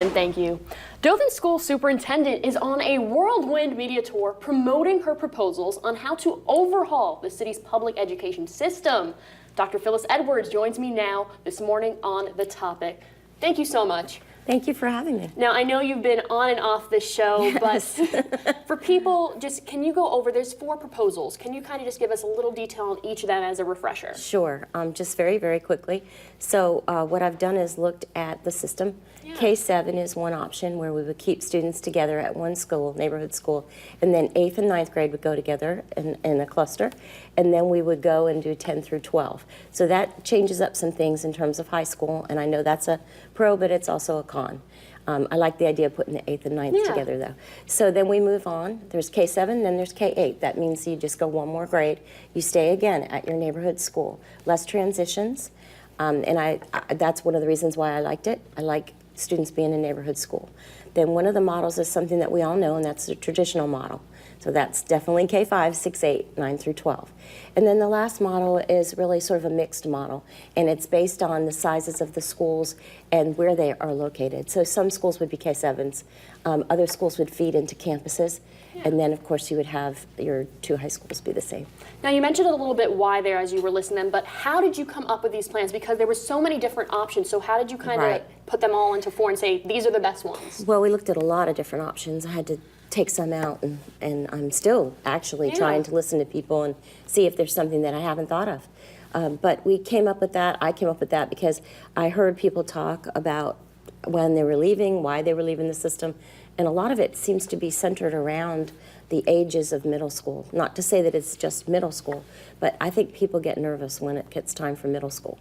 And thank you. Dothan School Superintendent is on a whirlwind media tour promoting her proposals on how to overhaul the city's public education system. Dr. Phyllis Edwards joins me now this morning on the topic. Thank you so much. Thank you for having me. Now, I know you've been on and off this show, Yes. but for people, can you go over, there's 4 proposals. Can you kind of just give us a little detail on each of them as a refresher? Sure, just very, very quickly. So what I've done is looked at the system. Yeah. K-7 is one option where we would keep students together at one school, neighborhood school, and then 8th and 9th grade would go together in a cluster, and then we would go and do 10 through 12. So that changes up some things in terms of high school, and I know that's a pro, but it's also a con. I like the idea of putting the 8th and 9th together, though. So then we move on. There's K-7, then there's K-8. That means you just go one more grade. You stay again at your neighborhood school. Less transitions, and that's one of the reasons why I liked it. I like students being in neighborhood school. Then one of the models is something that we all know, and that's the traditional model. So that's definitely K-5, 6, 8, 9 through 12. And then the last model is really sort of a mixed model, and it's based on the sizes of the schools and where they are located. So some schools would be K-7s, other schools would feed into campuses, and then of course you would have your 2 high schools be the same. Now you mentioned a little bit why there as you were listening, but how did you come up with these plans? Because there were so many different options, so how did you kind of put them all into 4 and say, these are the best ones? Well, we looked at a lot of different options. I had to take some out, and I'm still actually trying to listen to people and see if there's something that I haven't thought of. But we came up with that. I came up with that because I heard people talk about when they were leaving, why they were leaving the system, and a lot of it seems to be centered around the ages of middle school. Not to say that it's just middle school, but I think people get nervous when it gets time for middle school.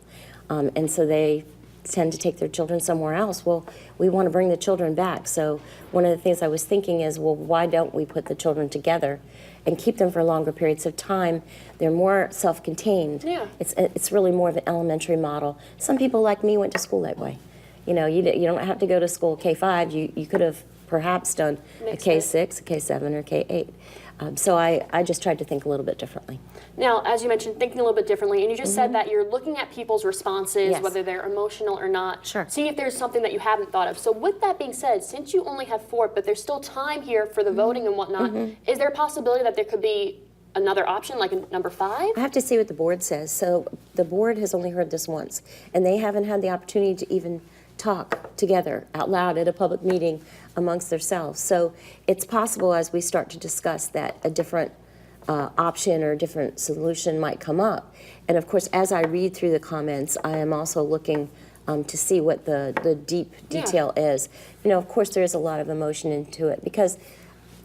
And so they tend to take their children somewhere else. Well, we want to bring the children back. So one of the things I was thinking is, well, why don't we put the children together and keep them for longer periods of time? They're more self-contained. Yeah. It's really more of an elementary model. Some people like me went to school that way. You know, you don't have to go to school K-5. You could have perhaps done a K-6, a K-7, or K-8. So I just tried to think a little bit differently. Now, as you mentioned, thinking a little bit differently, and you just said that you're looking at people's responses, whether they're emotional or not, seeing if there's something that you haven't thought of. So with that being said, since you only have 4, but there's still time here for the voting and whatnot, is there a possibility that there could be another option, like a number 5? I have to see what the board says. So the board has only heard this once, and they haven't had the opportunity to even talk together out loud at a public meeting amongst themselves. So it's possible as we start to discuss that a different option or a different solution might come up. And of course, as I read through the comments, I am also looking to see what the deep detail is. You know, of course, there is a lot of emotion into it because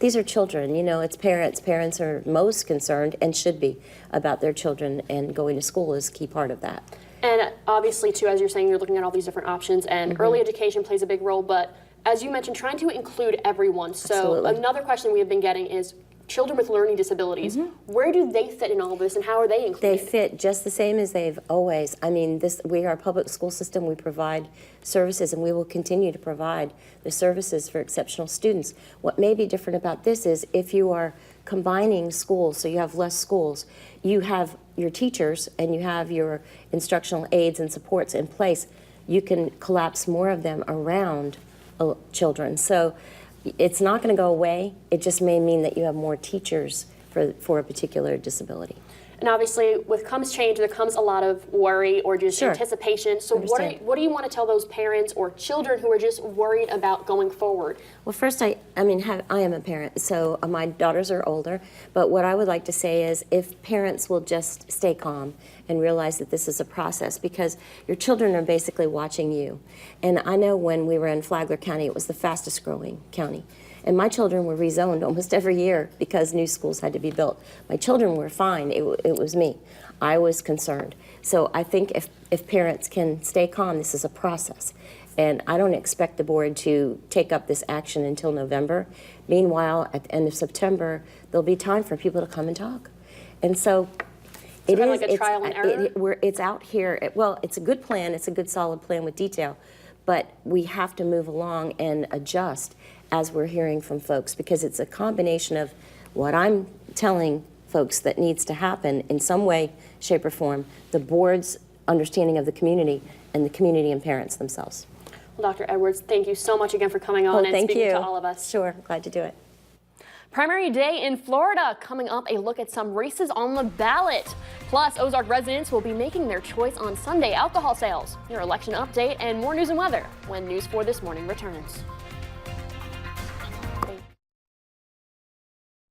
these are children, you know, it's parents. Parents are most concerned and should be about their children, and going to school is a key part of that. And obviously, too, as you're saying, you're looking at all these different options, and early education plays a big role, but as you mentioned, trying to include everyone. So another question we have been getting is children with learning disabilities. Where do they fit in all of this, and how are they included? They fit just the same as they've always. I mean, we are a public school system. We provide services, and we will continue to provide the services for exceptional students. What may be different about this is if you are combining schools, so you have less schools, you have your teachers and you have your instructional aides and supports in place, you can collapse more of them around children. So it's not going to go away. It just may mean that you have more teachers for a particular disability. And obviously, with comes change, there comes a lot of worry or just anticipation. So what do you want to tell those parents or children who are just worried about going forward? Well, first, I am a parent, so my daughters are older. But what I would like to say is if parents will just stay calm and realize that this is a process, because your children are basically watching you. And I know when we were in Flagler County, it was the fastest growing county. And my children were rezoned almost every year because new schools had to be built. My children were fine. It was me. I was concerned. So I think if parents can stay calm, this is a process. And I don't expect the board to take up this action until November. Meanwhile, at the end of September, there'll be time for people to come and talk. And so it is like a trial and error? It's out here. Well, it's a good plan. It's a good solid plan with detail. But we have to move along and adjust as we're hearing from folks, because it's a combination of what I'm telling folks that needs to happen in some way, shape, or form, the board's understanding of the community, and the community and parents themselves. Well, Dr. Edwards, thank you so much again for coming on and speaking to all of us. Sure, glad to do it. Primary day in Florida. Coming up, a look at some races on the ballot. Plus, Ozark residents will be making their choice on Sunday alcohol sales. Your election update and more news and weather when News 4 This Morning returns.